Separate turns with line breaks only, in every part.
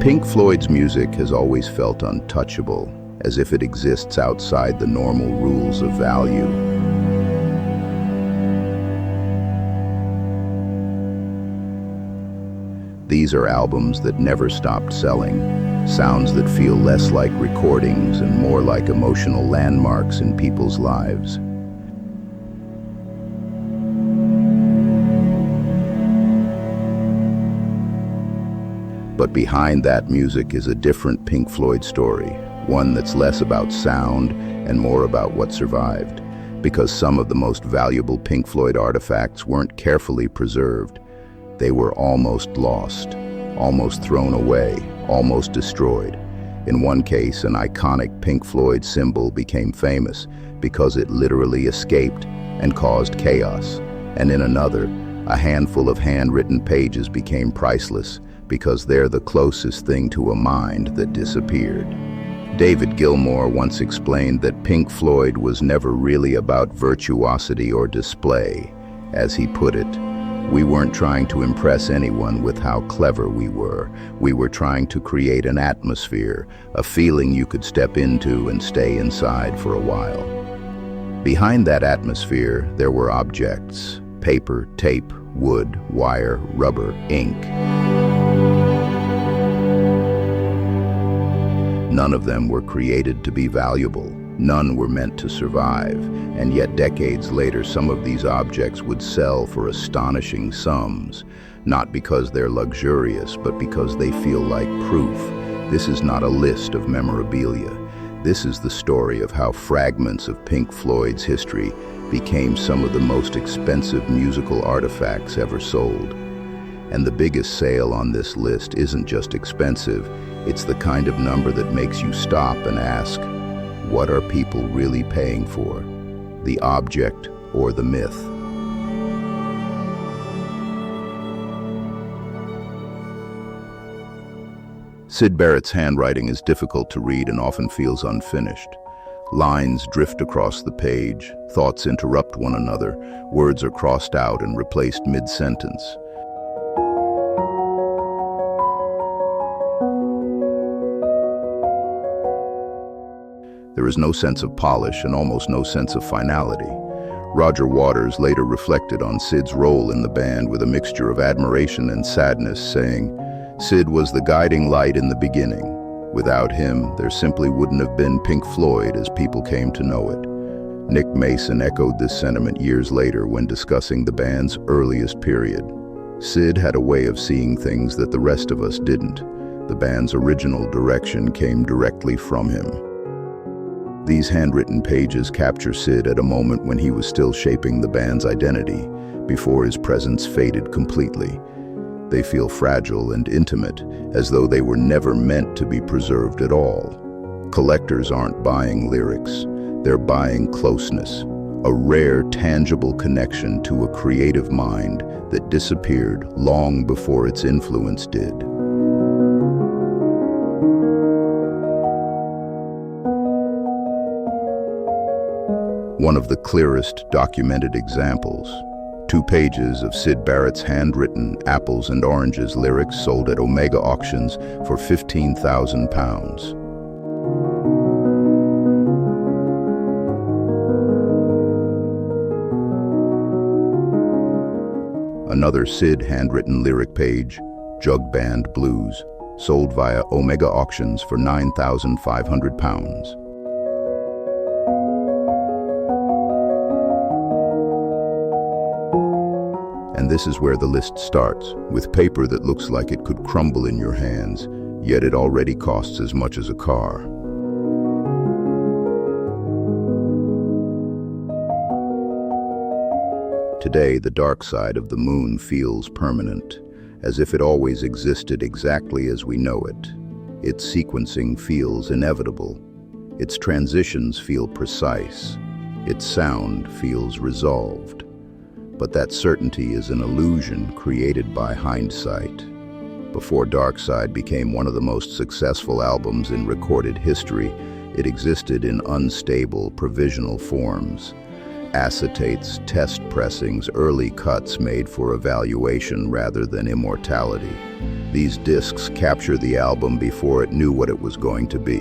Pink Floyd's music has always felt untouchable, as if it exists outside the normal rules of value. These are albums that never stopped selling, sounds that feel less like recordings and more like emotional landmarks in people's lives. But behind that music is a different Pink Floyd story, one that's less about sound and more about what survived, because some of the most valuable Pink Floyd artifacts weren't carefully preserved. They were almost lost, almost thrown away, almost destroyed. In one case, an iconic Pink Floyd symbol became famous because it literally escaped and caused chaos. And in another, a handful of handwritten pages became priceless because they're the closest thing to a mind that disappeared. David Gilmour once explained that Pink Floyd was never really about virtuosity or display. As he put it, we weren't trying to impress anyone with how clever we were. We were trying to create an atmosphere, a feeling you could step into and stay inside for a while. Behind that atmosphere, there were objects: paper, tape, wood, wire, rubber, ink. None of them were created to be valuable. None were meant to survive. And yet decades later, some of these objects would sell for astonishing sums, not because they're luxurious, but because they feel like proof. This is not a list of memorabilia. This is the story of how fragments of Pink Floyd's history became some of the most expensive musical artifacts ever sold. And the biggest sale on this list isn't just expensive, it's the kind of number that makes you stop and ask, what are people really paying for? The object or the myth? Syd Barrett's handwriting is difficult to read and often feels unfinished. Lines drift across the page, thoughts interrupt one another, words are crossed out and replaced mid-sentence. There is no sense of polish and almost no sense of finality. Roger Waters later reflected on Syd's role in the band with a mixture of admiration and sadness, saying, "Syd was the guiding light in the beginning. Without him, there simply wouldn't have been Pink Floyd as people came to know it." Nick Mason echoed this sentiment years later when discussing the band's earliest period. Syd had a way of seeing things that the rest of us didn't. The band's original direction came directly from him. These handwritten pages capture Syd at a moment when he was still shaping the band's identity, before his presence faded completely. They feel fragile and intimate, as though they were never meant to be preserved at all. Collectors aren't buying lyrics, they're buying closeness, a rare, tangible connection to a creative mind that disappeared long before its influence did. One of the clearest documented examples, 2 pages of Syd Barrett's handwritten Apples and Oranges lyrics sold at Omega auctions for £15,000. Another Syd handwritten lyric page, Jug Band Blues, sold via Omega auctions for £9,500. And this is where the list starts, with paper that looks like it could crumble in your hands, yet it already costs as much as a car. Today, the dark side of the moon feels permanent, as if it always existed exactly as we know it. Its sequencing feels inevitable. Its transitions feel precise. Its sound feels resolved. But that certainty is an illusion created by hindsight. Before Dark Side became one of the most successful albums in recorded history, it existed in unstable, provisional forms. Acetates, test pressings, early cuts made for evaluation rather than immortality. These discs capture the album before it knew what it was going to be.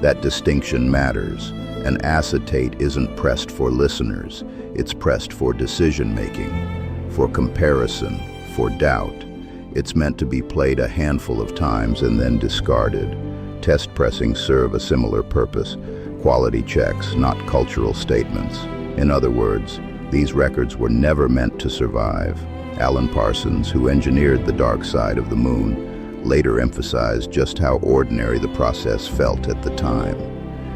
That distinction matters. An acetate isn't pressed for listeners, it's pressed for decision-making, for comparison, for doubt. It's meant to be played a handful of times and then discarded. Test pressings serve a similar purpose. Quality checks, not cultural statements. In other words, these records were never meant to survive. Alan Parsons, who engineered The Dark Side of the Moon, later emphasized just how ordinary the process felt at the time.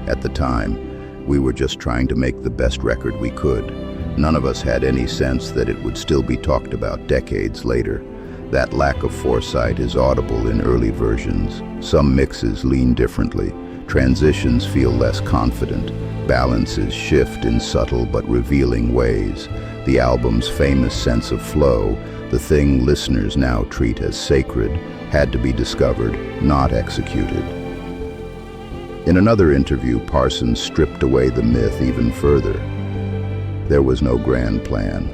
At the time, we were just trying to make the best record we could. None of us had any sense that it would still be talked about decades later. That lack of foresight is audible in early versions. Some mixes lean differently. Transitions feel less confident. Balances shift in subtle but revealing ways. The album's famous sense of flow, the thing listeners now treat as sacred, had to be discovered, not executed. In another interview, Parsons stripped away the myth even further. There was no grand plan.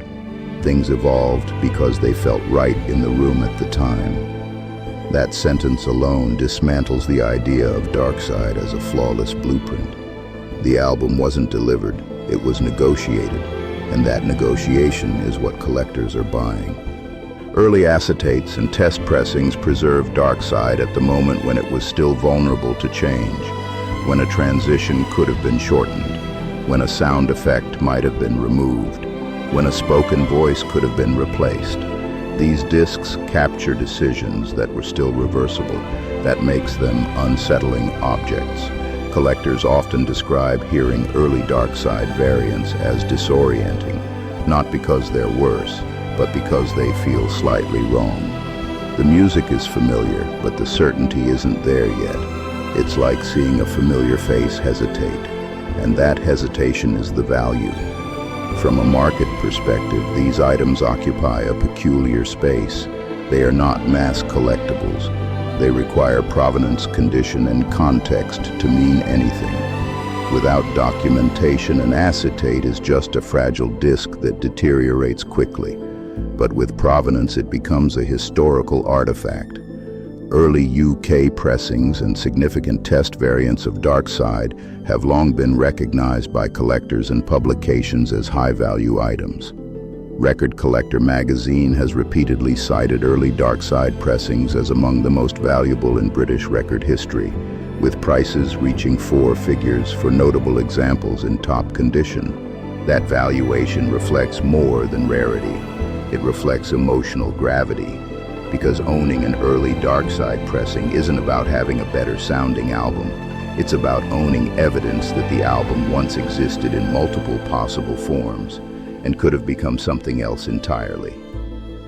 Things evolved because they felt right in the room at the time. That sentence alone dismantles the idea of Dark Side as a flawless blueprint. The album wasn't delivered, it was negotiated, and that negotiation is what collectors are buying. Early acetates and test pressings preserved Dark Side at the moment when it was still vulnerable to change, when a transition could have been shortened, when a sound effect might have been removed, when a spoken voice could have been replaced. These discs capture decisions that were still reversible. That makes them unsettling objects. Collectors often describe hearing early Dark Side variants as disorienting, not because they're worse, but because they feel slightly wrong. The music is familiar, but the certainty isn't there yet. It's like seeing a familiar face hesitate, and that hesitation is the value. From a market perspective, these items occupy a peculiar space. They are not mass collectibles. They require provenance, condition, and context to mean anything. Without documentation, an acetate is just a fragile disc that deteriorates quickly. But with provenance, it becomes a historical artifact. Early UK pressings and significant test variants of Dark Side have long been recognized by collectors and publications as high-value items. Record Collector magazine has repeatedly cited early Dark Side pressings as among the most valuable in British record history, with prices reaching 4 figures for notable examples in top condition. That valuation reflects more than rarity. It reflects emotional gravity, because owning an early Dark Side pressing isn't about having a better sounding album. It's about owning evidence that the album once existed in multiple possible forms and could have become something else entirely.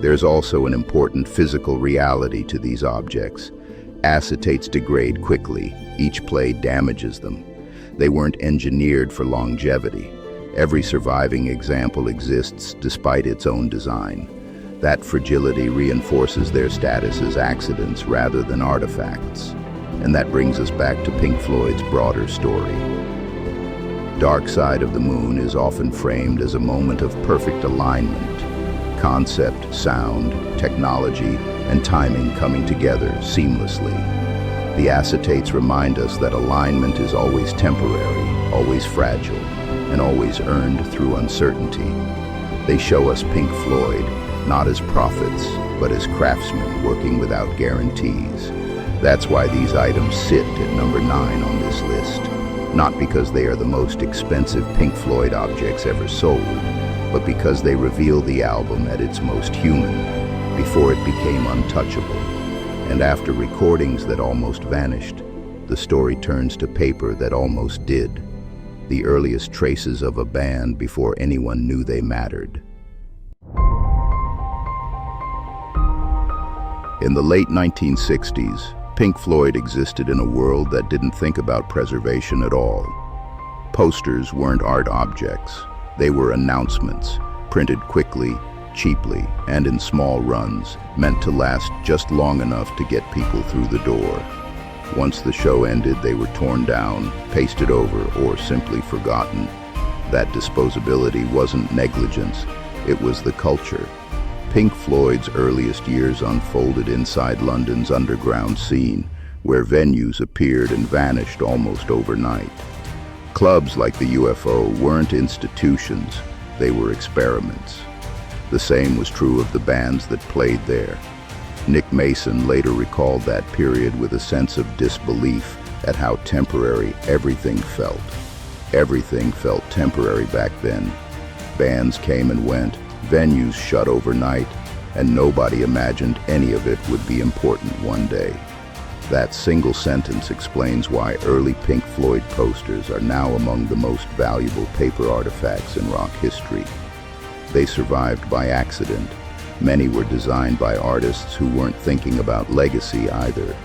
There's also an important physical reality to these objects. Acetates degrade quickly. Each play damages them. They weren't engineered for longevity. Every surviving example exists despite its own design. That fragility reinforces their status as accidents rather than artifacts. And that brings us back to Pink Floyd's broader story. Dark Side of the Moon is often framed as a moment of perfect alignment. Concept, sound, technology, and timing coming together seamlessly. The acetates remind us that alignment is always temporary, always fragile, and always earned through uncertainty. They show us Pink Floyd, not as prophets, but as craftsmen working without guarantees. That's why these items sit at number 9 on this list. Not because they are the most expensive Pink Floyd objects ever sold, but because they reveal the album at its most human, before it became untouchable. And after recordings that almost vanished, the story turns to paper that almost did. The earliest traces of a band before anyone knew they mattered. In the late 1960s, Pink Floyd existed in a world that didn't think about preservation at all. Posters weren't art objects. They were announcements, printed quickly, cheaply, and in small runs, meant to last just long enough to get people through the door. Once the show ended, they were torn down, pasted over, or simply forgotten. That disposability wasn't negligence, it was the culture. Pink Floyd's earliest years unfolded inside London's underground scene, where venues appeared and vanished almost overnight. Clubs like the UFO weren't institutions, they were experiments. The same was true of the bands that played there. Nick Mason later recalled that period with a sense of disbelief at how temporary everything felt. Everything felt temporary back then. Bands came and went, venues shut overnight, and nobody imagined any of it would be important one day. That single sentence explains why early Pink Floyd posters are now among the most valuable paper artifacts in rock history. They survived by accident. Many were designed by artists who weren't thinking about legacy either.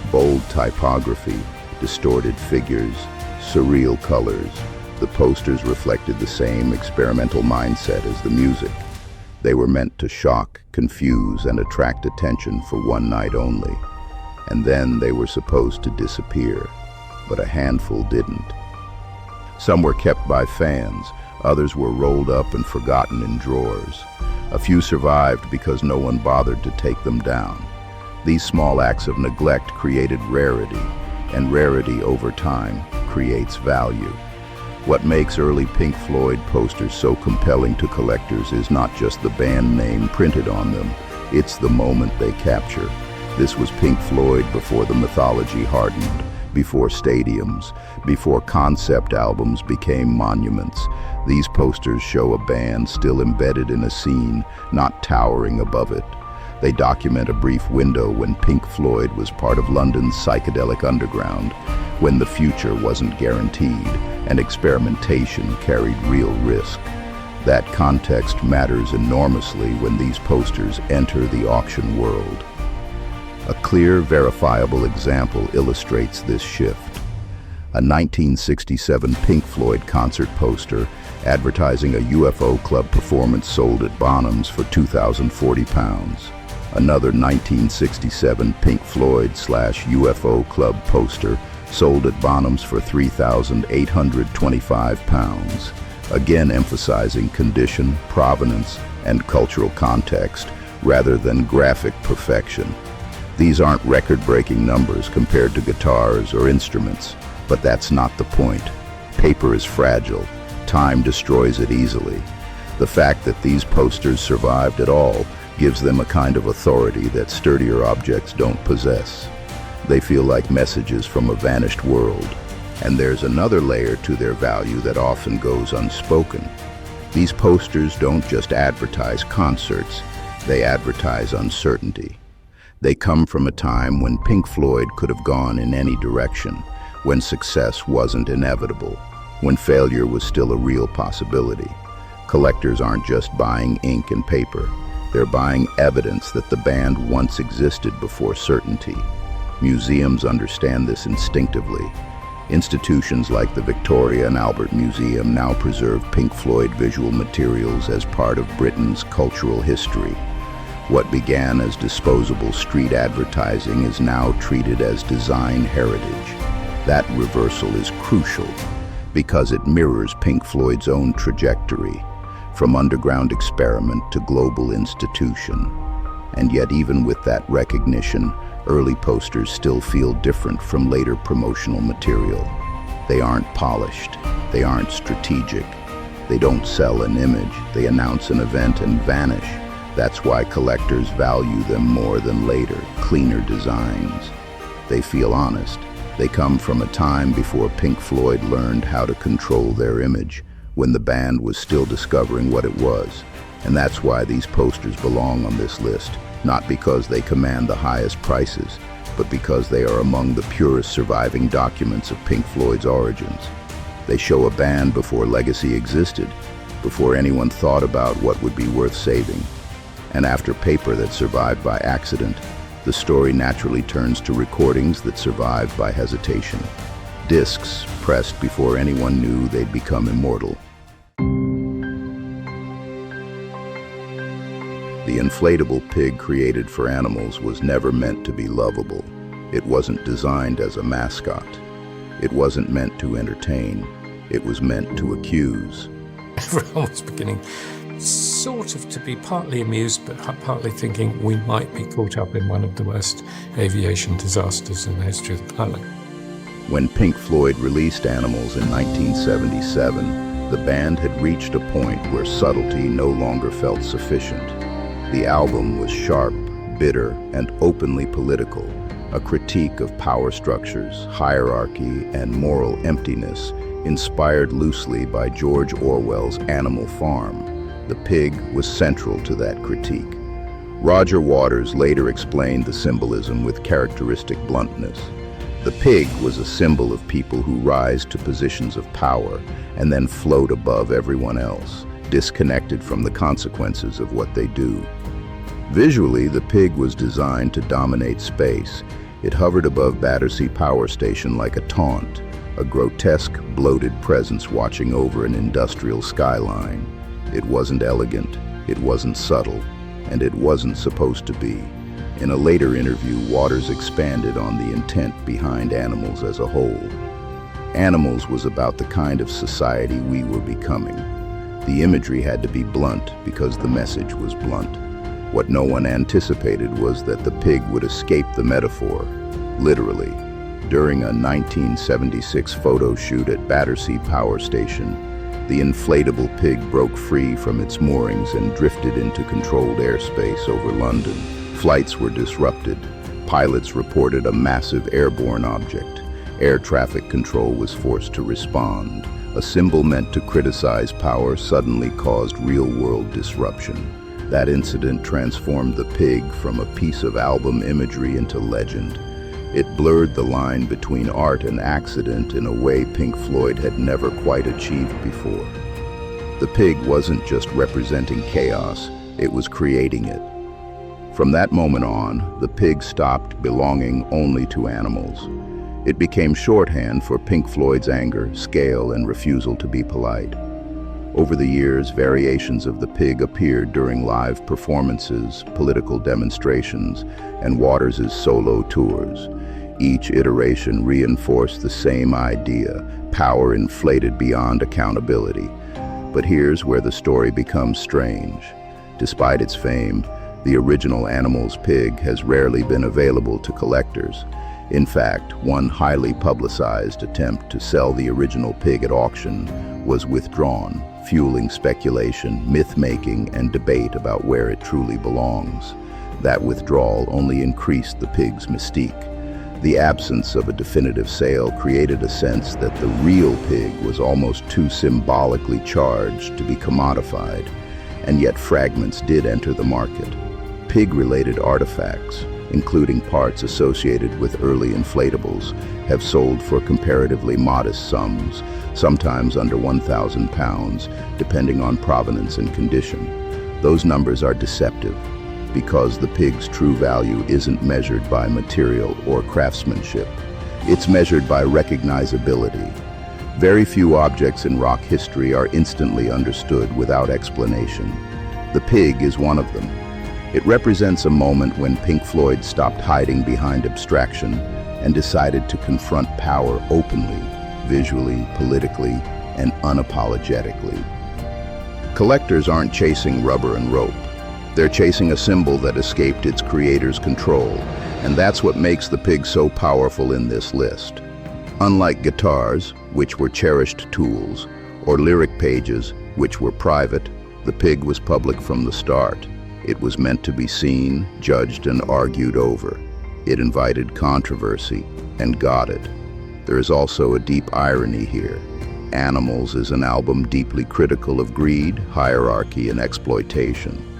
Bold typography, distorted figures, surreal colors. The posters reflected the same experimental mindset as the music. They were meant to shock, confuse, and attract attention for one night only. And then they were supposed to disappear, but a handful didn't. Some were kept by fans, others were rolled up and forgotten in drawers. A few survived because no one bothered to take them down. These small acts of neglect created rarity, and rarity over time creates value. What makes early Pink Floyd posters so compelling to collectors is not just the band name printed on them, it's the moment they capture. This was Pink Floyd before the mythology hardened, before stadiums, before concept albums became monuments. These posters show a band still embedded in a scene, not towering above it. They document a brief window when Pink Floyd was part of London's psychedelic underground, when the future wasn't guaranteed and experimentation carried real risk. That context matters enormously when these posters enter the auction world. A clear, verifiable example illustrates this shift. A 1967 Pink Floyd concert poster advertising a UFO club performance sold at Bonhams for £2,040. Another 1967 Pink Floyd/UFO club poster sold at Bonhams for £3,825, again emphasizing condition, provenance, and cultural context rather than graphic perfection. These aren't record-breaking numbers compared to guitars or instruments, but that's not the point. Paper is fragile. Time destroys it easily. The fact that these posters survived at all gives them a kind of authority that sturdier objects don't possess. They feel like messages from a vanished world. And there's another layer to their value that often goes unspoken. These posters don't just advertise concerts, they advertise uncertainty. They come from a time when Pink Floyd could have gone in any direction, when success wasn't inevitable, when failure was still a real possibility. Collectors aren't just buying ink and paper, they're buying evidence that the band once existed before certainty. Museums understand this instinctively. Institutions like the Victoria and Albert Museum now preserve Pink Floyd visual materials as part of Britain's cultural history. What began as disposable street advertising is now treated as design heritage. That reversal is crucial because it mirrors Pink Floyd's own trajectory, from underground experiment to global institution. And yet even with that recognition, early posters still feel different from later promotional material. They aren't polished, they aren't strategic, they don't sell an image, they announce an event and vanish. That's why collectors value them more than later, cleaner designs. They feel honest. They come from a time before Pink Floyd learned how to control their image, when the band was still discovering what it was. And that's why these posters belong on this list, not because they command the highest prices, but because they are among the purest surviving documents of Pink Floyd's origins. They show a band before legacy existed, before anyone thought about what would be worth saving. And after paper that survived by accident, the story naturally turns to recordings that survived by hesitation. Discs pressed before anyone knew they'd become immortal. The inflatable pig created for animals was never meant to be lovable. It wasn't designed as a mascot. It wasn't meant to entertain. It was meant to accuse.
Everyone was beginning sort of to be partly amused, but partly thinking we might be caught up in one of the worst aviation disasters in the history of the planet.
When Pink Floyd released Animals in 1977, the band had reached a point where subtlety no longer felt sufficient. The album was sharp, bitter, and openly political, a critique of power structures, hierarchy, and moral emptiness, inspired loosely by George Orwell's Animal Farm. The pig was central to that critique. Roger Waters later explained the symbolism with characteristic bluntness. The pig was a symbol of people who rise to positions of power and then float above everyone else, disconnected from the consequences of what they do. Visually, the pig was designed to dominate space. It hovered above Battersea Power Station like a taunt, a grotesque, bloated presence watching over an industrial skyline. It wasn't elegant, it wasn't subtle, and it wasn't supposed to be. In a later interview, Waters expanded on the intent behind Animals as a whole. Animals was about the kind of society we were becoming. The imagery had to be blunt because the message was blunt. What no one anticipated was that the pig would escape the metaphor, literally. During a 1976 photo shoot at Battersea Power Station, the inflatable pig broke free from its moorings and drifted into controlled airspace over London. Flights were disrupted. Pilots reported a massive airborne object. Air traffic control was forced to respond. A symbol meant to criticize power suddenly caused real-world disruption. That incident transformed the pig from a piece of album imagery into legend. It blurred the line between art and accident in a way Pink Floyd had never quite achieved before. The pig wasn't just representing chaos, it was creating it. From that moment on, the pig stopped belonging only to Animals. It became shorthand for Pink Floyd's anger, scale, and refusal to be polite. Over the years, variations of the pig appeared during live performances, political demonstrations, and Waters' solo tours. Each iteration reinforced the same idea, power inflated beyond accountability. But here's where the story becomes strange. Despite its fame, the original Animals pig has rarely been available to collectors. In fact, one highly publicized attempt to sell the original pig at auction was withdrawn, fueling speculation, myth-making, and debate about where it truly belongs. That withdrawal only increased the pig's mystique. The absence of a definitive sale created a sense that the real pig was almost too symbolically charged to be commodified, and yet fragments did enter the market. Pig-related artifacts, including parts associated with early inflatables, have sold for comparatively modest sums, sometimes under £1,000, depending on provenance and condition. Those numbers are deceptive, because the pig's true value isn't measured by material or craftsmanship. It's measured by recognizability. Very few objects in rock history are instantly understood without explanation. The pig is one of them. It represents a moment when Pink Floyd stopped hiding behind abstraction and decided to confront power openly, visually, politically, and unapologetically. Collectors aren't chasing rubber and rope. They're chasing a symbol that escaped its creator's control, and that's what makes the pig so powerful in this list. Unlike guitars, which were cherished tools, or lyric pages, which were private, the pig was public from the start. It was meant to be seen, judged, and argued over. It invited controversy, and got it. There is also a deep irony here. Animals is an album deeply critical of greed, hierarchy, and exploitation.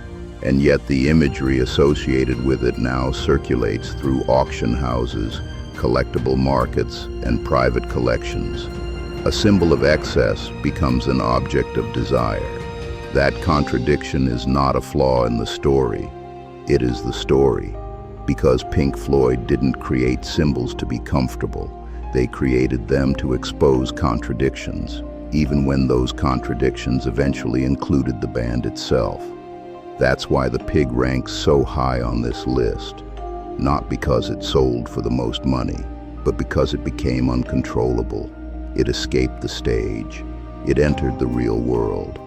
And yet the imagery associated with it now circulates through auction houses, collectible markets, and private collections. A symbol of excess becomes an object of desire. That contradiction is not a flaw in the story. It is the story. Because Pink Floyd didn't create symbols to be comfortable. They created them to expose contradictions, even when those contradictions eventually included the band itself. That's why the pig ranks so high on this list. Not because it sold for the most money, but because it became uncontrollable. It escaped the stage. It entered the real world.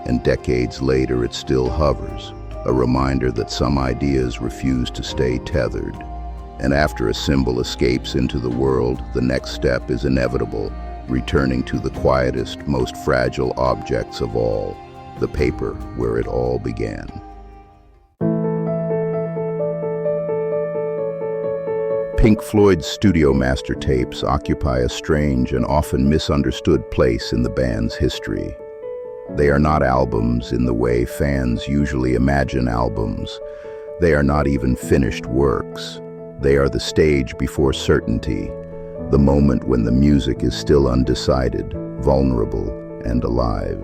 and decades later it still hovers, a reminder that some ideas refuse to stay tethered. And after a symbol escapes into the world, the next step is inevitable, returning to the quietest, most fragile objects of all, the paper where it all began. Pink Floyd's studio master tapes occupy a strange and often misunderstood place in the band's history. They are not albums in the way fans usually imagine albums. They are not even finished works. They are the stage before certainty, the moment when the music is still undecided, vulnerable, and alive.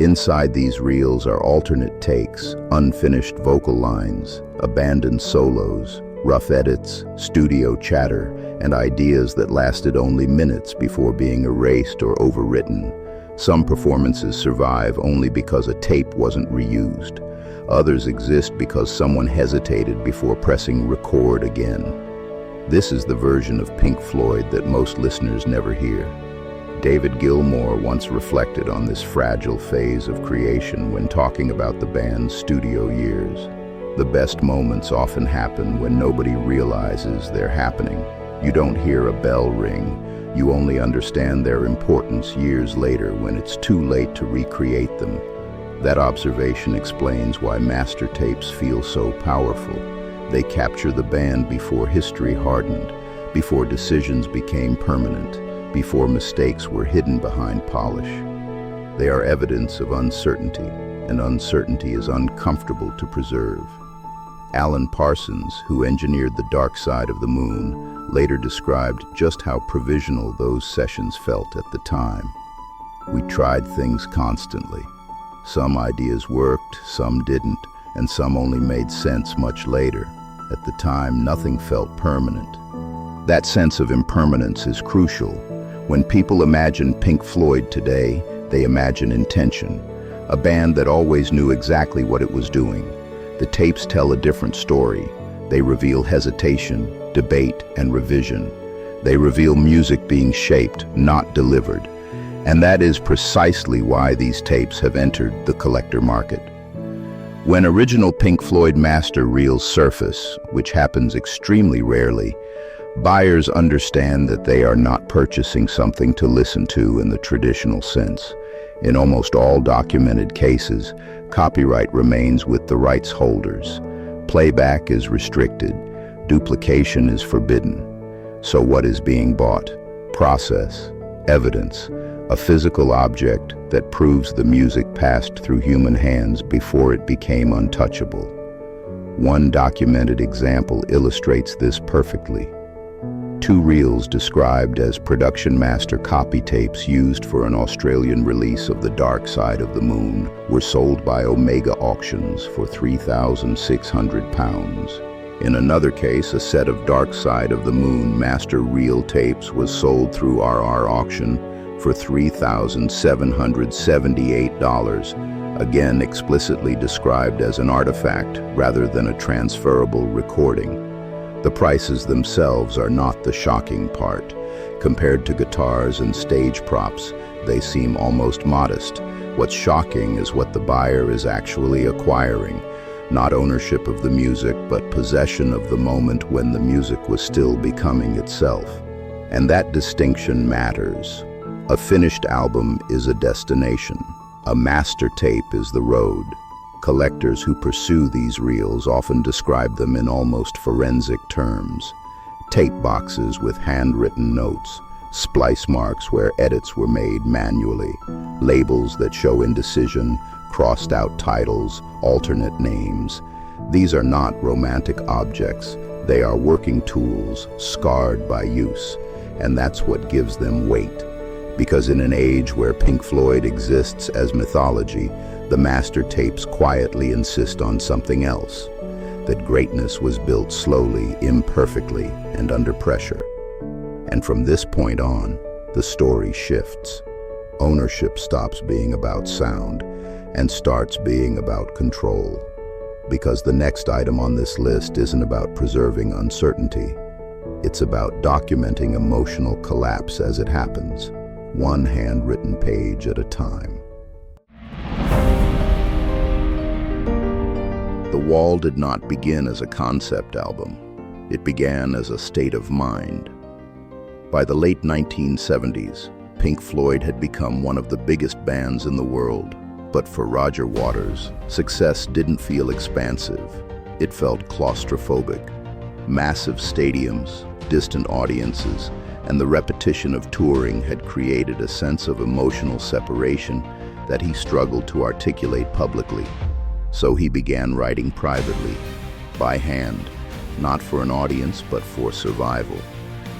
Inside these reels are alternate takes, unfinished vocal lines, abandoned solos, rough edits, studio chatter, and ideas that lasted only minutes before being erased or overwritten. Some performances survive only because a tape wasn't reused. Others exist because someone hesitated before pressing record again. This is the version of Pink Floyd that most listeners never hear. David Gilmour once reflected on this fragile phase of creation when talking about the band's studio years. The best moments often happen when nobody realizes they're happening. You don't hear a bell ring. You only understand their importance years later when it's too late to recreate them. That observation explains why master tapes feel so powerful. They capture the band before history hardened, before decisions became permanent, before mistakes were hidden behind polish. They are evidence of uncertainty, and uncertainty is uncomfortable to preserve. Alan Parsons, who engineered The Dark Side of the Moon, later described just how provisional those sessions felt at the time. We tried things constantly. Some ideas worked, some didn't, and some only made sense much later. At the time, nothing felt permanent. That sense of impermanence is crucial. When people imagine Pink Floyd today, they imagine intention, a band that always knew exactly what it was doing. The tapes tell a different story. They reveal hesitation, debate, and revision. They reveal music being shaped, not delivered. And that is precisely why these tapes have entered the collector market. When original Pink Floyd master reels surface, which happens extremely rarely, buyers understand that they are not purchasing something to listen to in the traditional sense. In almost all documented cases, copyright remains with the rights holders. Playback is restricted. Duplication is forbidden. So what is being bought? Process, evidence, a physical object that proves the music passed through human hands before it became untouchable. One documented example illustrates this perfectly. Two reels described as production master copy tapes used for an Australian release of The Dark Side of the Moon were sold by Omega Auctions for £3,600. In another case, a set of Dark Side of the Moon master reel tapes was sold through RR Auction for $3,778, again explicitly described as an artifact rather than a transferable recording. The prices themselves are not the shocking part. Compared to guitars and stage props, they seem almost modest. What's shocking is what the buyer is actually acquiring. Not ownership of the music, but possession of the moment when the music was still becoming itself. And that distinction matters. A finished album is a destination. A master tape is the road. Collectors who pursue these reels often describe them in almost forensic terms. Tape boxes with handwritten notes, splice marks where edits were made manually, labels that show indecision, crossed out titles, alternate names. These are not romantic objects. They are working tools, scarred by use, and that's what gives them weight. Because in an age where Pink Floyd exists as mythology, the master tapes quietly insist on something else, that greatness was built slowly, imperfectly, and under pressure. And from this point on, the story shifts. Ownership stops being about sound and starts being about control. Because the next item on this list isn't about preserving uncertainty. It's about documenting emotional collapse as it happens, one handwritten page at a time. The Wall did not begin as a concept album. It began as a state of mind. By the late 1970s, Pink Floyd had become one of the biggest bands in the world. But for Roger Waters, success didn't feel expansive. It felt claustrophobic. Massive stadiums, distant audiences, and the repetition of touring had created a sense of emotional separation that he struggled to articulate publicly. So he began writing privately, by hand, not for an audience, but for survival.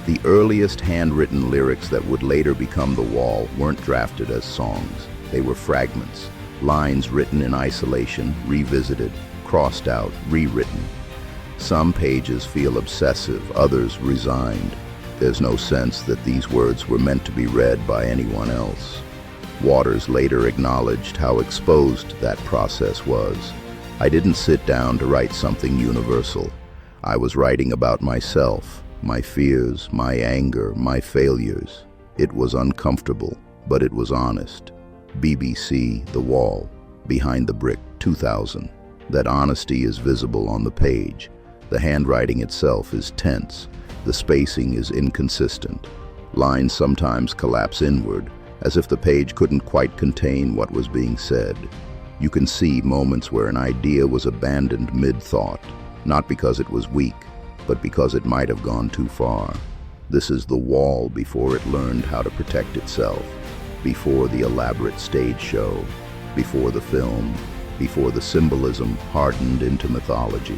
The earliest handwritten lyrics that would later become The Wall weren't drafted as songs. They were fragments. Lines written in isolation, revisited, crossed out, rewritten. Some pages feel obsessive, others resigned. There's no sense that these words were meant to be read by anyone else. Waters later acknowledged how exposed that process was. I didn't sit down to write something universal. I was writing about myself, my fears, my anger, my failures. It was uncomfortable, but it was honest. BBC, The Wall, Behind the Brick, 2000. That honesty is visible on the page. The handwriting itself is tense. The spacing is inconsistent. Lines sometimes collapse inward, as if the page couldn't quite contain what was being said. You can see moments where an idea was abandoned mid-thought, not because it was weak, but because it might have gone too far. This is The Wall before it learned how to protect itself. Before the elaborate stage show, before the film, before the symbolism hardened into mythology.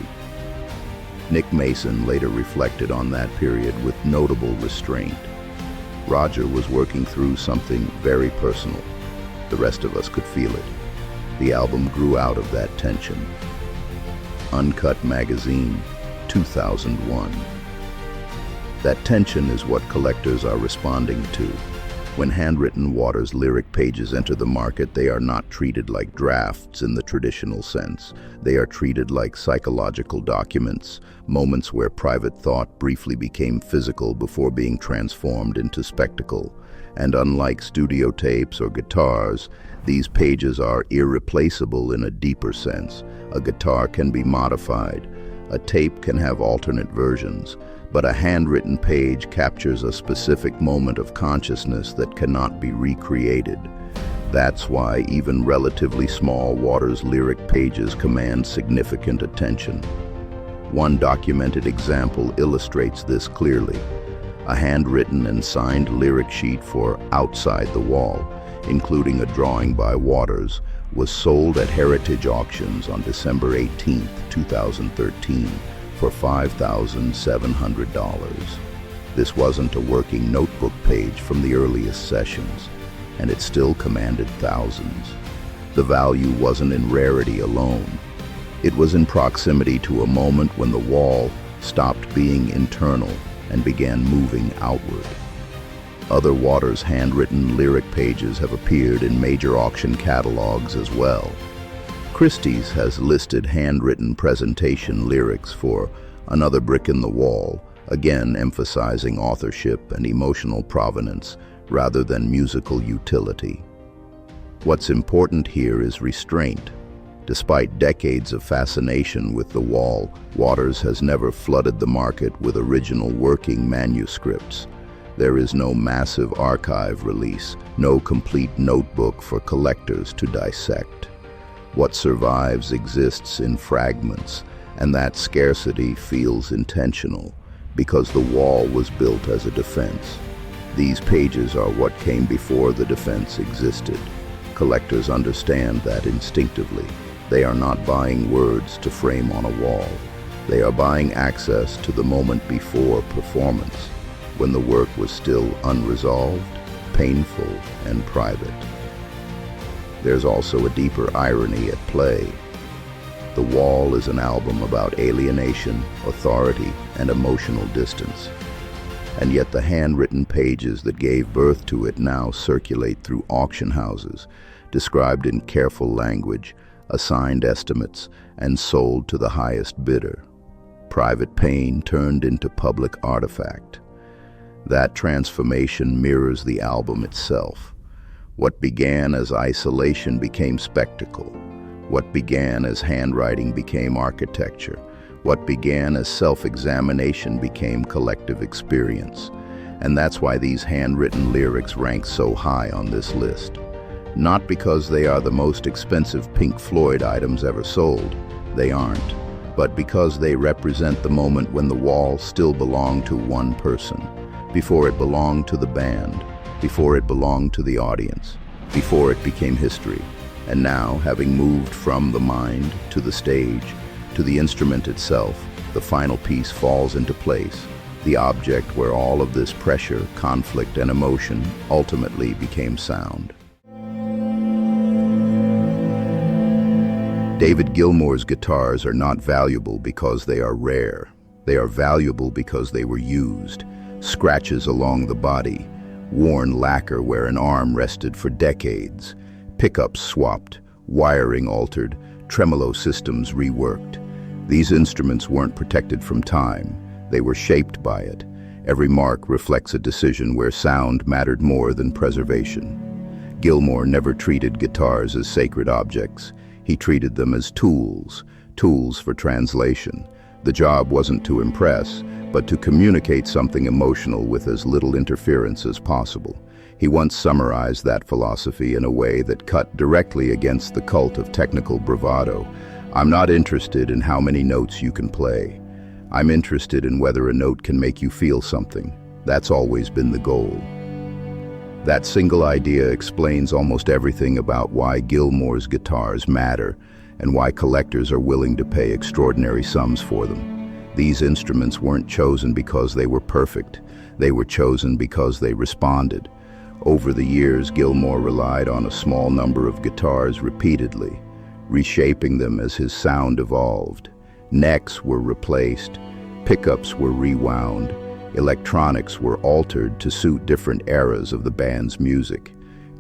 Nick Mason later reflected on that period with notable restraint. Roger was working through something very personal. The rest of us could feel it. The album grew out of that tension. Uncut Magazine, 2001. That tension is what collectors are responding to. When handwritten Waters lyric pages enter the market, they are not treated like drafts in the traditional sense. They are treated like psychological documents, moments where private thought briefly became physical before being transformed into spectacle. And unlike studio tapes or guitars, these pages are irreplaceable in a deeper sense. A guitar can be modified. A tape can have alternate versions. But a handwritten page captures a specific moment of consciousness that cannot be recreated. That's why even relatively small Waters lyric pages command significant attention. One documented example illustrates this clearly. A handwritten and signed lyric sheet for Outside the Wall, including a drawing by Waters, was sold at Heritage Auctions on December 18, 2013. For $5,700. This wasn't a working notebook page from the earliest sessions, and it still commanded thousands. The value wasn't in rarity alone. It was in proximity to a moment when The Wall stopped being internal and began moving outward. Other Waters handwritten lyric pages have appeared in major auction catalogs as well. Christie's has listed handwritten presentation lyrics for Another Brick in the Wall, again emphasizing authorship and emotional provenance rather than musical utility. What's important here is restraint. Despite decades of fascination with The Wall, Waters has never flooded the market with original working manuscripts. There is no massive archive release, no complete notebook for collectors to dissect. What survives exists in fragments, and that scarcity feels intentional, because The Wall was built as a defense. These pages are what came before the defense existed. Collectors understand that instinctively. They are not buying words to frame on a wall. They are buying access to the moment before performance, when the work was still unresolved, painful, and private. There's also a deeper irony at play. The Wall is an album about alienation, authority, and emotional distance. And yet the handwritten pages that gave birth to it now circulate through auction houses, described in careful language, assigned estimates, and sold to the highest bidder. Private pain turned into public artifact. That transformation mirrors the album itself. What began as isolation became spectacle. What began as handwriting became architecture. What began as self-examination became collective experience. And that's why these handwritten lyrics rank so high on this list. Not because they are the most expensive Pink Floyd items ever sold, they aren't, but because they represent the moment when the wall still belonged to one person, before it belonged to the band, before it belonged to the audience, before it became history. And now, having moved from the mind to the stage, to the instrument itself, the final piece falls into place, the object where all of this pressure, conflict, and emotion ultimately became sound. David Gilmour's guitars are not valuable because they are rare. They are valuable because they were used. Scratches along the body, worn lacquer where an arm rested for decades, pickups swapped, wiring altered, tremolo systems reworked. These instruments weren't protected from time. They were shaped by it. Every mark reflects a decision where sound mattered more than preservation. Gilmour never treated guitars as sacred objects. He treated them as tools for translation. The job wasn't to impress, but to communicate something emotional with as little interference as possible. He once summarized that philosophy in a way that cut directly against the cult of technical bravado. "I'm not interested in how many notes you can play. I'm interested in whether a note can make you feel something. That's always been the goal." That single idea explains almost everything about why Gilmour's guitars matter and why collectors are willing to pay extraordinary sums for them. These instruments weren't chosen because they were perfect. They were chosen because they responded. Over the years, Gilmour relied on a small number of guitars repeatedly, reshaping them as his sound evolved. Necks were replaced, pickups were rewound, electronics were altered to suit different eras of the band's music.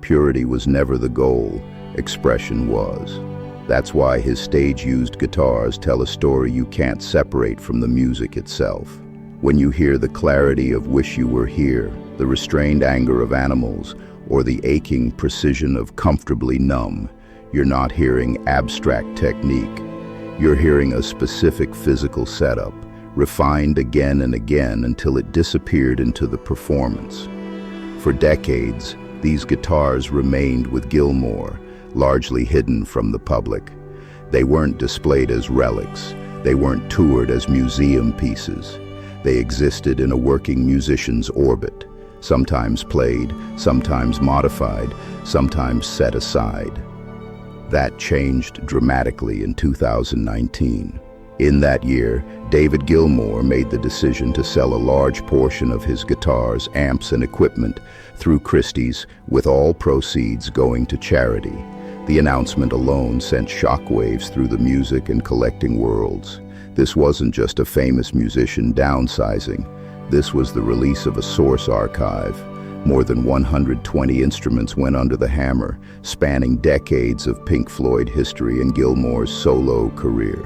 Purity was never the goal, expression was. That's why his stage-used guitars tell a story you can't separate from the music itself. When you hear the clarity of "Wish You Were Here," the restrained anger of Animals, or the aching precision of "Comfortably Numb," you're not hearing abstract technique. You're hearing a specific physical setup, refined again and again until it disappeared into the performance. For decades, these guitars remained with Gilmour, largely hidden from the public. They weren't displayed as relics. They weren't toured as museum pieces. They existed in a working musician's orbit, sometimes played, sometimes modified, sometimes set aside. That changed dramatically in 2019. In that year, David Gilmour made the decision to sell a large portion of his guitars, amps, and equipment through Christie's, with all proceeds going to charity. The announcement alone sent shockwaves through the music and collecting worlds. This wasn't just a famous musician downsizing. This was the release of a source archive. More than 120 instruments went under the hammer, spanning decades of Pink Floyd history and Gilmour's solo career.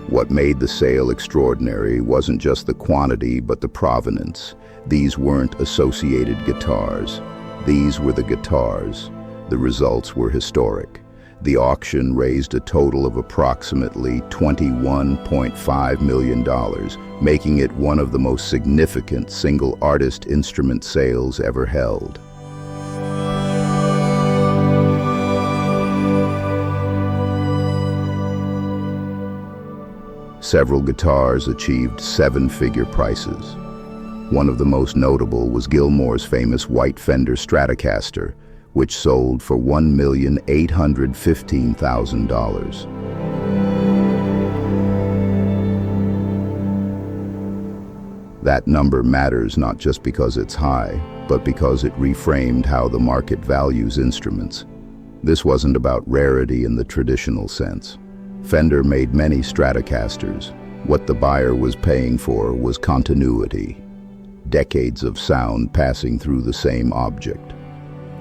What made the sale extraordinary wasn't just the quantity, but the provenance. These weren't associated guitars. These were the guitars. The results were historic. The auction raised a total of approximately $21.5 million, making it one of the most significant single artist instrument sales ever held. Several guitars achieved seven-figure prices. One of the most notable was Gilmour's famous white Fender Stratocaster, which sold for $1,815,000. That number matters not just because it's high, but because it reframed how the market values instruments. This wasn't about rarity in the traditional sense. Fender made many Stratocasters. What the buyer was paying for was continuity. Decades of sound passing through the same object.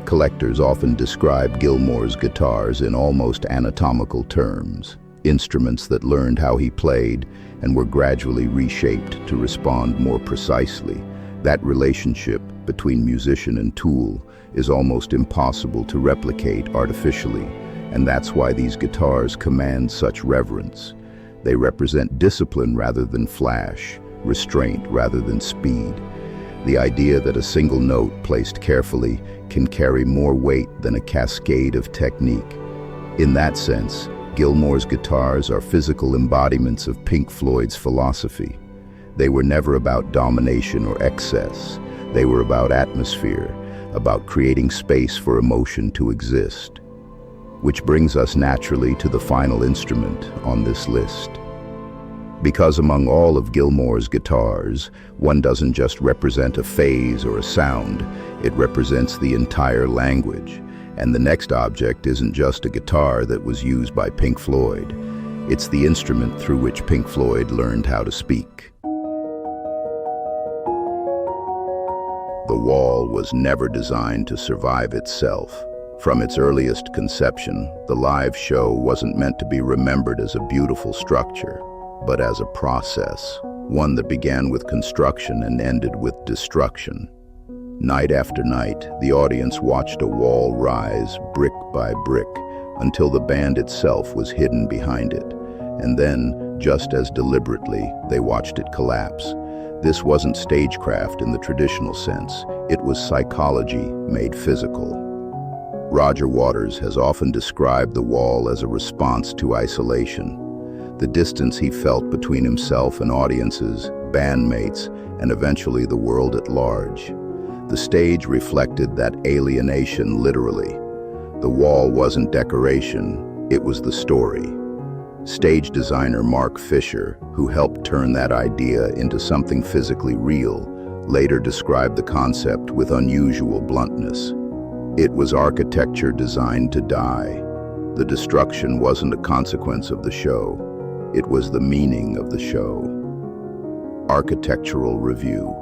Collectors often describe Gilmour's guitars in almost anatomical terms, instruments that learned how he played and were gradually reshaped to respond more precisely. That relationship between musician and tool is almost impossible to replicate artificially, and that's why these guitars command such reverence. They represent discipline rather than flash, restraint rather than speed. The idea that a single note placed carefully can carry more weight than a cascade of technique. In that sense, Gilmour's guitars are physical embodiments of Pink Floyd's philosophy. They were never about domination or excess. They were about atmosphere, about creating space for emotion to exist. Which brings us naturally to the final instrument on this list. Because among all of Gilmour's guitars, one doesn't just represent a phase or a sound, it represents the entire language. And the next object isn't just a guitar that was used by Pink Floyd. It's the instrument through which Pink Floyd learned how to speak. The wall was never designed to survive itself. From its earliest conception, the live show wasn't meant to be remembered as a beautiful structure, but as a process, one that began with construction and ended with destruction. Night after night, the audience watched a wall rise brick by brick until the band itself was hidden behind it. And then, just as deliberately, they watched it collapse. This wasn't stagecraft in the traditional sense, it was psychology made physical. Roger Waters has often described the wall as a response to isolation. The distance he felt between himself and audiences, bandmates, and eventually the world at large. The stage reflected that alienation literally. The wall wasn't decoration, it was the story. Stage designer Mark Fisher, who helped turn that idea into something physically real, later described the concept with unusual bluntness. It was architecture designed to die. The destruction wasn't a consequence of the show. It was the meaning of the show. Architectural review.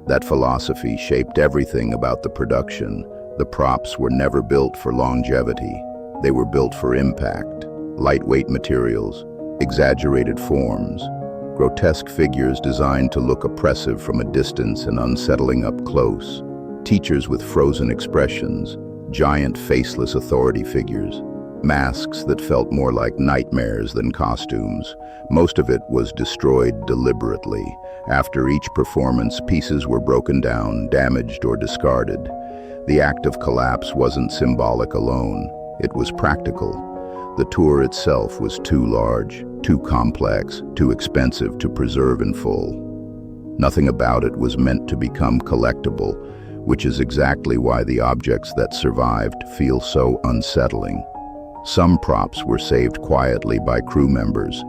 That philosophy shaped everything about the production. The props were never built for longevity. They were built for impact. Lightweight materials, exaggerated forms, grotesque figures designed to look oppressive from a distance and unsettling up close, teachers with frozen expressions, giant faceless authority figures, masks that felt more like nightmares than costumes. Most of it was destroyed deliberately. After each performance, pieces were broken down, damaged, or discarded. The act of collapse wasn't symbolic alone. It was practical. The tour itself was too large, too complex, too expensive to preserve in full. Nothing about it was meant to become collectible, which is exactly why the objects that survived feel so unsettling. Some props were saved quietly by crew members.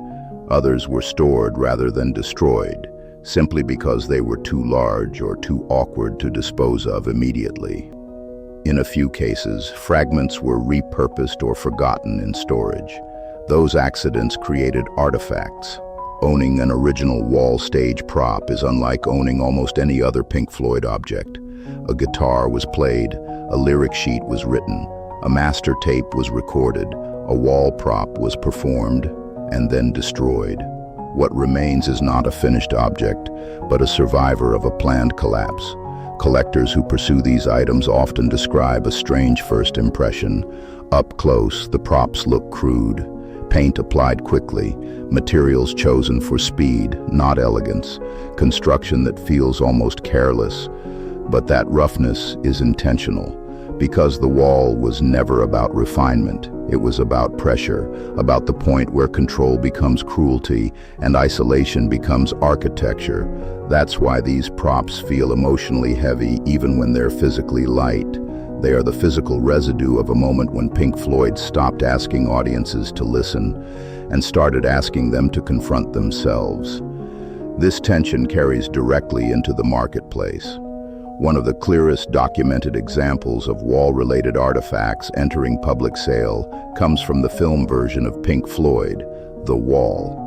Others were stored rather than destroyed, simply because they were too large or too awkward to dispose of immediately. In a few cases, fragments were repurposed or forgotten in storage. Those accidents created artifacts. Owning an original wall stage prop is unlike owning almost any other Pink Floyd object. A guitar was played, a lyric sheet was written, a master tape was recorded, a wall prop was performed, and then destroyed. What remains is not a finished object, but a survivor of a planned collapse. Collectors who pursue these items often describe a strange first impression. Up close, the props look crude. Paint applied quickly, materials chosen for speed, not elegance, construction that feels almost careless. But that roughness is intentional, because the wall was never about refinement. It was about pressure, about the point where control becomes cruelty and isolation becomes architecture. That's why these props feel emotionally heavy even when they're physically light. They are the physical residue of a moment when Pink Floyd stopped asking audiences to listen and started asking them to confront themselves. This tension carries directly into the marketplace. One of the clearest documented examples of wall-related artifacts entering public sale comes from the film version of Pink Floyd, The Wall.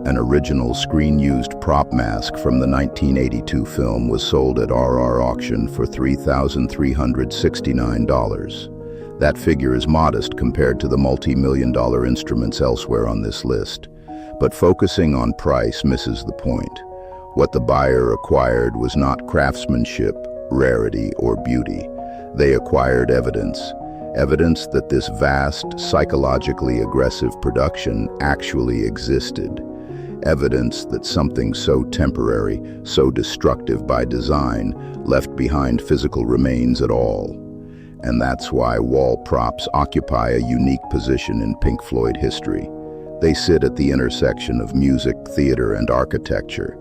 An original screen-used prop mask from the 1982 film was sold at RR auction for $3,369. That figure is modest compared to the multi-million-dollar instruments elsewhere on this list. But focusing on price misses the point. What the buyer acquired was not craftsmanship, rarity, or beauty. They acquired evidence, evidence that this vast, psychologically aggressive production actually existed. Evidence that something so temporary, so destructive by design, left behind physical remains at all. And that's why wall props occupy a unique position in Pink Floyd history. They sit at the intersection of music, theater, and architecture,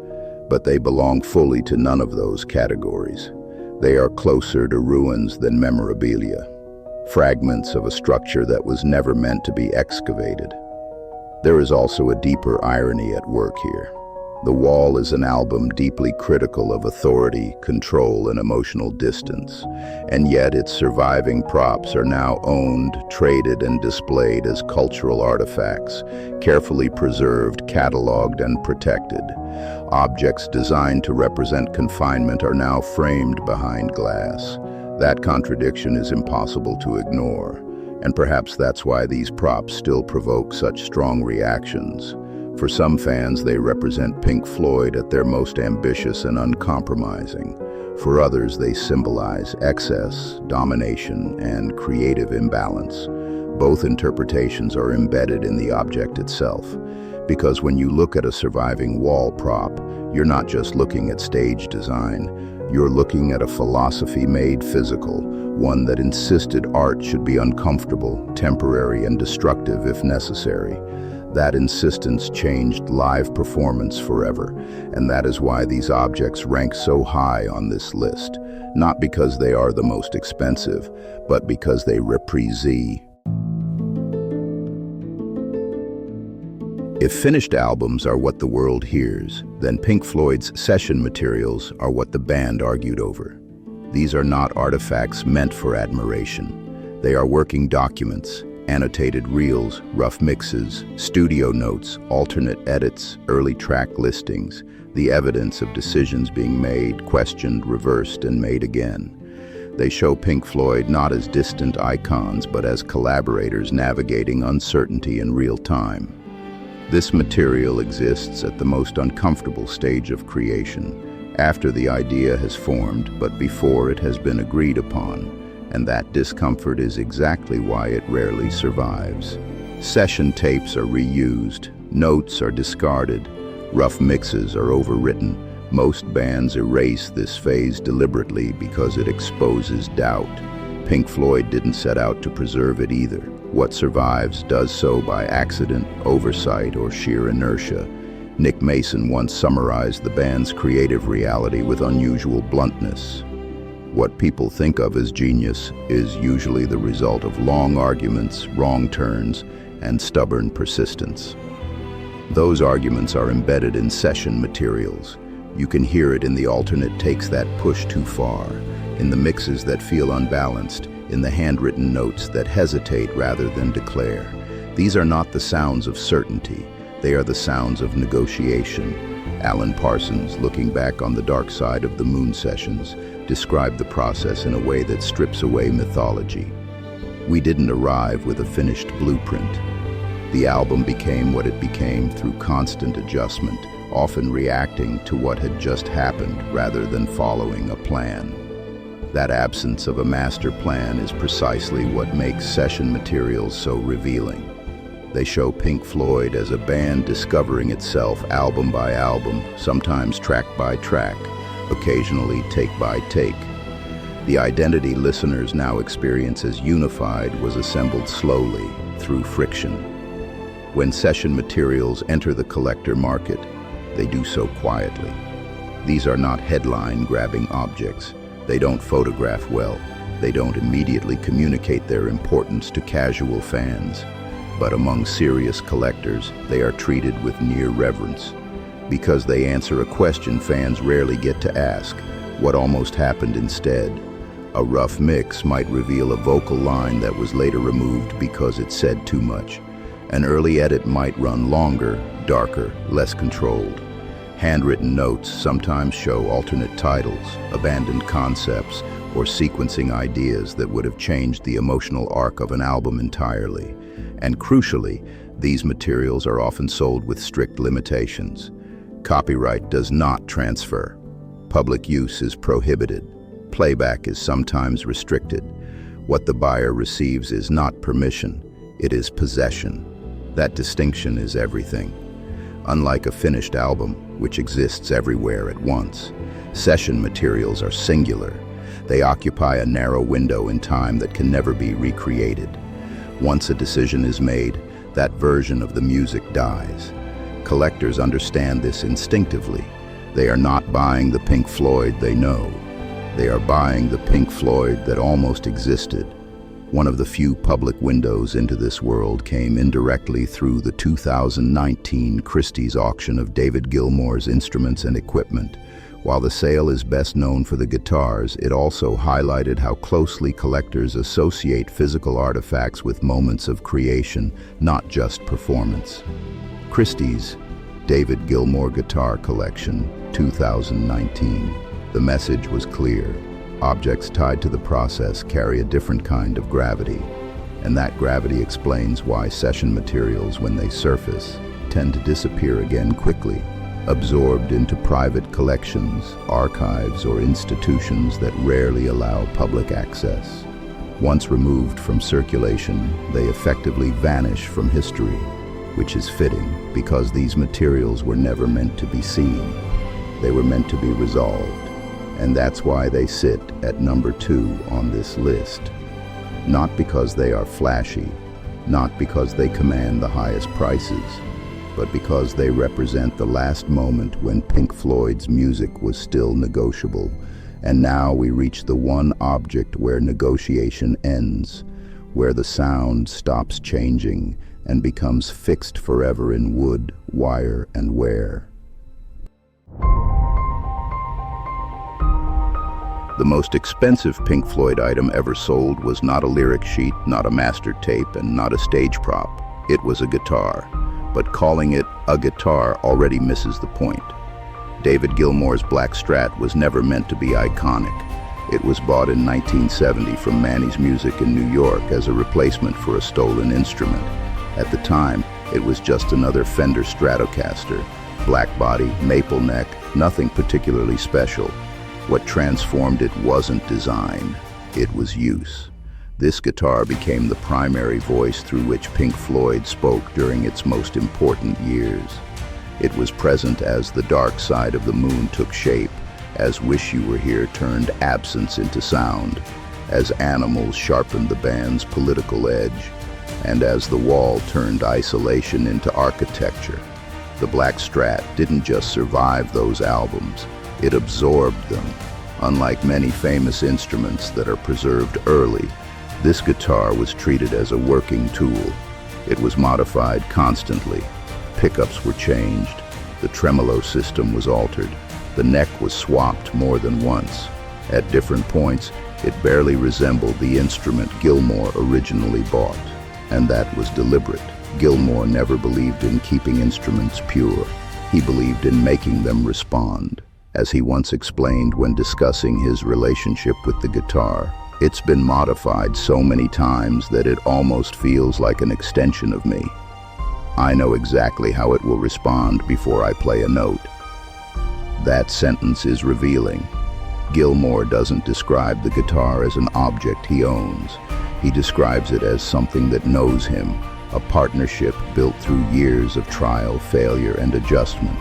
but they belong fully to none of those categories. They are closer to ruins than memorabilia, fragments of a structure that was never meant to be excavated. There is also a deeper irony at work here. The Wall is an album deeply critical of authority, control, and emotional distance, and yet its surviving props are now owned, traded, and displayed as cultural artifacts, carefully preserved, cataloged, and protected. Objects designed to represent confinement are now framed behind glass. That contradiction is impossible to ignore, and perhaps that's why these props still provoke such strong reactions. For some fans, they represent Pink Floyd at their most ambitious and uncompromising. For others, they symbolize excess, domination, and creative imbalance. Both interpretations are embedded in the object itself, because when you look at a surviving wall prop, you're not just looking at stage design, you're looking at a philosophy made physical, one that insisted art should be uncomfortable, temporary, and destructive if necessary. That insistence changed live performance forever, and that is why these objects rank so high on this list, not because they are the most expensive, but because they represent. If finished albums are what the world hears, then Pink Floyd's session materials are what the band argued over. These are not artifacts meant for admiration. They are working documents, annotated reels, rough mixes, studio notes, alternate edits, early track listings, the evidence of decisions being made, questioned, reversed, and made again. They show Pink Floyd not as distant icons, but as collaborators navigating uncertainty in real time. This material exists at the most uncomfortable stage of creation, after the idea has formed, but before it has been agreed upon. And that discomfort is exactly why it rarely survives. Session tapes are reused, notes are discarded, rough mixes are overwritten. Most bands erase this phase deliberately because it exposes doubt. Pink Floyd didn't set out to preserve it either. What survives does so by accident, oversight, or sheer inertia. Nick Mason once summarized the band's creative reality with unusual bluntness. What people think of as genius is usually the result of long arguments, wrong turns, and stubborn persistence. Those arguments are embedded in session materials. You can hear it in the alternate takes that push too far, in the mixes that feel unbalanced, in the handwritten notes that hesitate rather than declare. These are not the sounds of certainty. They are the sounds of negotiation. Alan Parsons, looking back on the dark side of the Moon sessions, described the process in a way that strips away mythology. We didn't arrive with a finished blueprint. The album became what it became through constant adjustment, often reacting to what had just happened rather than following a plan. That absence of a master plan is precisely what makes session materials so revealing. They show Pink Floyd as a band discovering itself album by album, sometimes track by track, occasionally take by take. The identity listeners now experience as unified was assembled slowly, through friction. When session materials enter the collector market, they do so quietly. These are not headline-grabbing objects. They don't photograph well. They don't immediately communicate their importance to casual fans. But among serious collectors, they are treated with near reverence. Because they answer a question fans rarely get to ask, what almost happened instead. A rough mix might reveal a vocal line that was later removed because it said too much. An early edit might run longer, darker, less controlled. Handwritten notes sometimes show alternate titles, abandoned concepts, or sequencing ideas that would have changed the emotional arc of an album entirely. And crucially, these materials are often sold with strict limitations. Copyright does not transfer. Public use is prohibited. Playback is sometimes restricted. What the buyer receives is not permission, it is possession. That distinction is everything. Unlike a finished album, which exists everywhere at once, session materials are singular. They occupy a narrow window in time that can never be recreated. Once a decision is made, that version of the music dies. Collectors understand this instinctively. They are not buying the Pink Floyd they know. They are buying the Pink Floyd that almost existed. One of the few public windows into this world came indirectly through the 2019 Christie's auction of David Gilmour's instruments and equipment. While the sale is best known for the guitars, it also highlighted how closely collectors associate physical artifacts with moments of creation, not just performance. Christie's David Gilmour Guitar Collection, 2019. The message was clear. Objects tied to the process carry a different kind of gravity, and that gravity explains why session materials, when they surface, tend to disappear again quickly, absorbed into private collections, archives, or institutions that rarely allow public access. Once removed from circulation, they effectively vanish from history, which is fitting because these materials were never meant to be seen. They were meant to be resolved, and that's why they sit at number 2 on this list. Not because they are flashy, not because they command the highest prices, but because they represent the last moment when Pink Floyd's music was still negotiable. And now we reach the one object where negotiation ends, where the sound stops changing and becomes fixed forever in wood, wire, and wear. The most expensive Pink Floyd item ever sold was not a lyric sheet, not a master tape, and not a stage prop. It was a guitar. But calling it a guitar already misses the point. David Gilmour's black Strat was never meant to be iconic. It was bought in 1970 from Manny's Music in New York as a replacement for a stolen instrument. At the time, it was just another Fender Stratocaster. Black body, maple neck, nothing particularly special. What transformed it wasn't design, it was use. This guitar became the primary voice through which Pink Floyd spoke during its most important years. It was present as the dark side of the moon took shape, as Wish You Were Here turned absence into sound, as Animals sharpened the band's political edge, and as The Wall turned isolation into architecture. The Black Strat didn't just survive those albums, it absorbed them. Unlike many famous instruments that are preserved early, this guitar was treated as a working tool. It was modified constantly. Pickups were changed. The tremolo system was altered. The neck was swapped more than once. At different points, it barely resembled the instrument Gilmour originally bought. And that was deliberate. Gilmour never believed in keeping instruments pure. He believed in making them respond. As he once explained when discussing his relationship with the guitar, it's been modified so many times that it almost feels like an extension of me. I know exactly how it will respond before I play a note. That sentence is revealing. Gilmour doesn't describe the guitar as an object he owns. He describes it as something that knows him, a partnership built through years of trial, failure, and adjustment.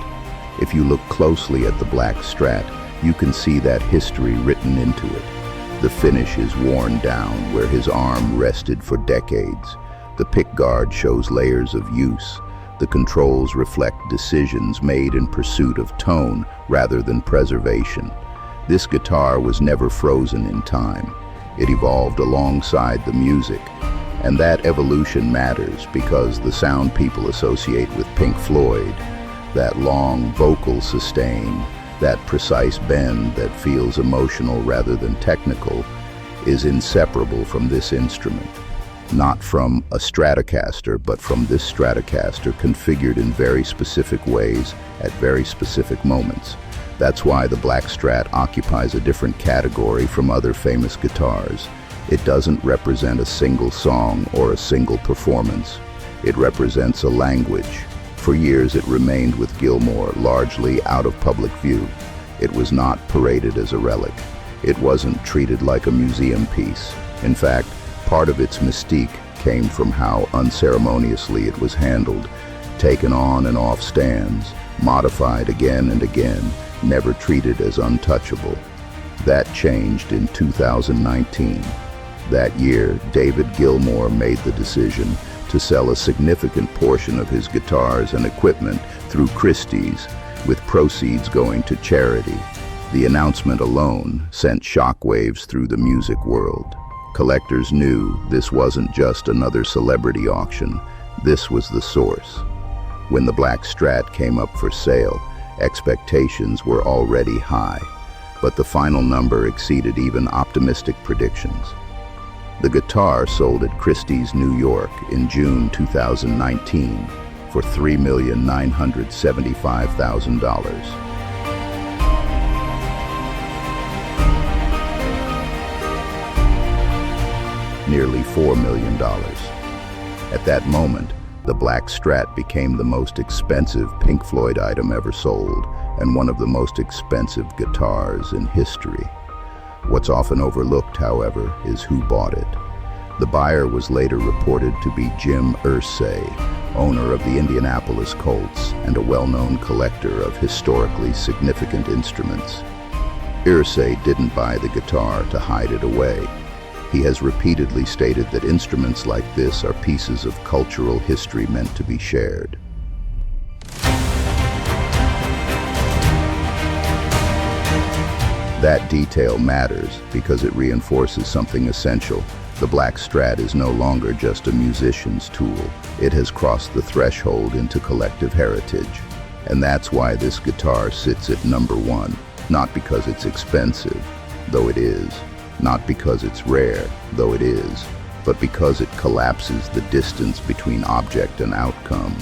If you look closely at the Black Strat, you can see that history written into it. The finish is worn down where his arm rested for decades. The pickguard shows layers of use. The controls reflect decisions made in pursuit of tone rather than preservation. This guitar was never frozen in time. It evolved alongside the music. And that evolution matters because the sound people associate with Pink Floyd, that long vocal sustain, that precise bend that feels emotional rather than technical, is inseparable from this instrument. Not from a Stratocaster, but from this Stratocaster configured in very specific ways at very specific moments. That's why the Black Strat occupies a different category from other famous guitars. It doesn't represent a single song or a single performance. It represents a language. For years it remained with Gilmour, largely out of public view. It was not paraded as a relic. It wasn't treated like a museum piece. In fact, part of its mystique came from how unceremoniously it was handled, taken on and off stands, modified again and again, never treated as untouchable. That changed in 2019. That year, David Gilmour made the decision to sell a significant portion of his guitars and equipment through Christie's, with proceeds going to charity. The announcement alone sent shockwaves through the music world. Collectors knew this wasn't just another celebrity auction, this was the source. When the black Strat came up for sale, expectations were already high, but the final number exceeded even optimistic predictions. The guitar sold at Christie's New York in June 2019 for $3,975,000. Nearly $4 million. At that moment, the black Strat became the most expensive Pink Floyd item ever sold and one of the most expensive guitars in history. What's often overlooked, however, is who bought it. The buyer was later reported to be Jim Irsay, owner of the Indianapolis Colts and a well-known collector of historically significant instruments. Irsay didn't buy the guitar to hide it away. He has repeatedly stated that instruments like this are pieces of cultural history meant to be shared. That detail matters because it reinforces something essential. The black Strat is no longer just a musician's tool. It has crossed the threshold into collective heritage. And that's why this guitar sits at number one. Not because it's expensive, though it is. Not because it's rare, though it is. But because it collapses the distance between object and outcome.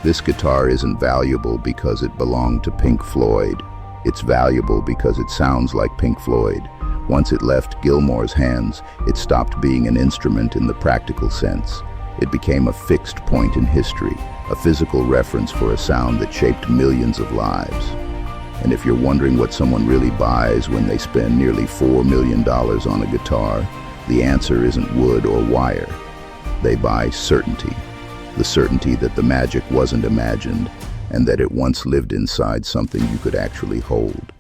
This guitar isn't valuable because it belonged to Pink Floyd. It's valuable because it sounds like Pink Floyd. Once it left Gilmour's hands, it stopped being an instrument in the practical sense. It became a fixed point in history, a physical reference for a sound that shaped millions of lives. And if you're wondering what someone really buys when they spend nearly $4 million on a guitar, the answer isn't wood or wire. They buy certainty. The certainty that the magic wasn't imagined, and that it once lived inside something you could actually hold.